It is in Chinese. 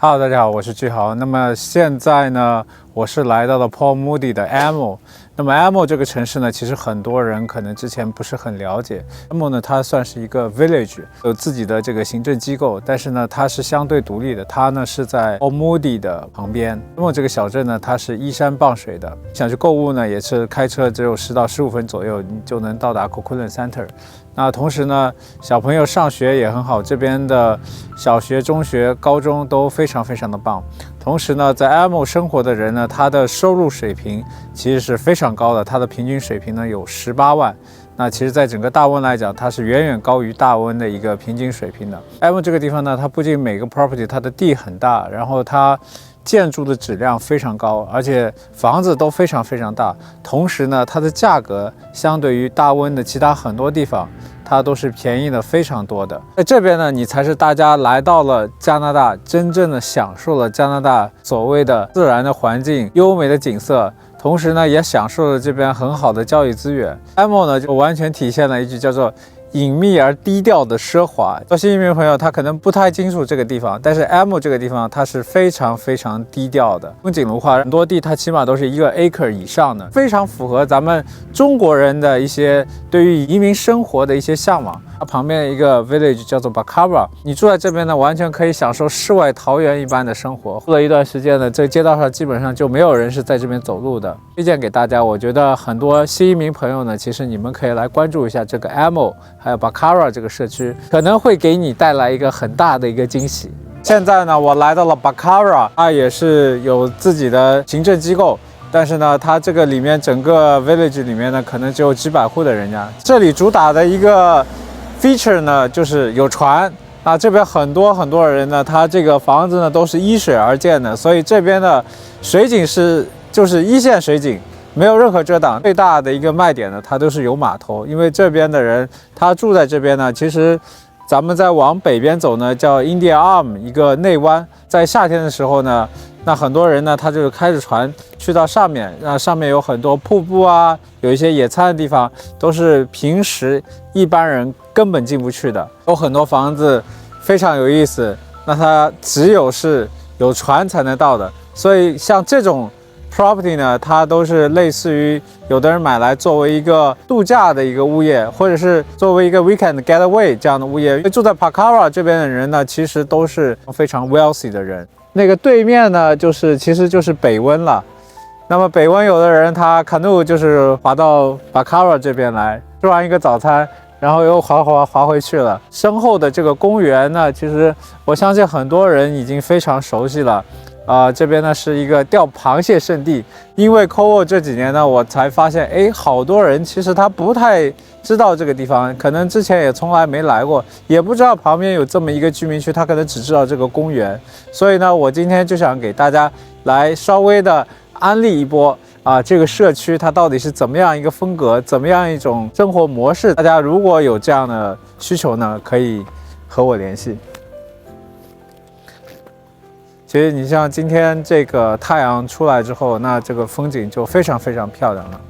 Hello， 大家好，我是巨豪。那么现在呢，我是来到了 Port Moody 的 Amo。那么 Amo 这个城市呢，其实很多人可能之前不是很了解。Amo 呢，它算是一个 village， 有自己的这个行政机构，但是呢，它是相对独立的。它呢是在 Port Moody 的旁边。Amo 这个小镇呢，它是依山傍水的，想去购物呢，也是开车只有10到15分左右，你就能到达 Coquitlam Center。那同时呢，小朋友上学也很好，这边的小学、中学、高中都非常的棒。同时呢，在 Amo 生活的人呢，他的收入水平其实是非常高的，他的平均水平呢有18万。那其实，在整个大温来讲，它是远远高于大温的一个平均水平的。Amo 这个地方呢，它不仅每个 property 它的地很大，然后它建筑的质量非常高，而且房子都非常大。同时呢，它的价格相对于大温的其他很多地方，它都是便宜的非常多的。在这边呢，你才是大家来到了加拿大，真正的享受了加拿大所谓的自然的环境、优美的景色，同时呢，也享受了这边很好的教育资源。Amo 呢，就完全体现了一句叫做隐秘而低调的奢华。做新移民朋友他可能不太清楚这个地方，但是 Amo 这个地方它是非常低调的。风景的话，很多地它起码都是1个 acre 以上的，非常符合咱们中国人的一些对于移民生活的一些向往。它旁边一个 village 叫做 Bacabra， 你住在这边呢，完全可以享受世外桃源一般的生活。过了一段时间呢，这街道上基本上就没有人是在这边走路的。推荐给大家，我觉得很多新移民朋友呢，其实你们可以来关注一下这个 Amo， 还有 Bacabra 这个社区，可能会给你带来一个很大的一个惊喜。现在呢，我来到了 Bacabra， 它也是有自己的行政机构。但是呢，它这个里面整个 village 里面呢，可能只有几百户的人家。这里主打的一个 feature 呢，就是有船。那这边很多人呢，他这个房子呢都是依水而建的，所以这边的水景就是一线水景，没有任何遮挡。最大的一个卖点呢，它都是有码头，因为这边的人他住在这边呢，其实咱们再往北边走呢，叫 Indian Arm 一个内湾，在夏天的时候呢。那很多人呢，他就是开着船去到上面，那上面有很多瀑布啊，有一些野餐的地方，都是平时一般人根本进不去的。有很多房子非常有意思，那它只有是有船才能到的。所以像这种 property 呢，它都是类似于有的人买来作为一个度假的一个物业，或者是作为一个 weekend getaway 这样的物业。因为住在 Bacabra 这边的人呢，其实都是非常 wealthy 的人。那个对面呢，其实就是北温了。那么北温有的人他 canoe 就是划到 Bacabra 这边来，吃完一个早餐，然后又划回去了。身后的这个公园呢，其实我相信很多人已经非常熟悉了。这边呢是一个钓螃蟹圣地。因为 COVID 这几年呢，我才发现，好多人其实他不太知道这个地方，可能之前也从来没来过，也不知道旁边有这么一个居民区，他可能只知道这个公园。所以呢，我今天就想给大家来稍微的安利一波这个社区它到底是怎么样一个风格，怎么样一种生活模式。大家如果有这样的需求呢，可以和我联系。其实你像今天这个太阳出来之后，那这个风景就非常漂亮了。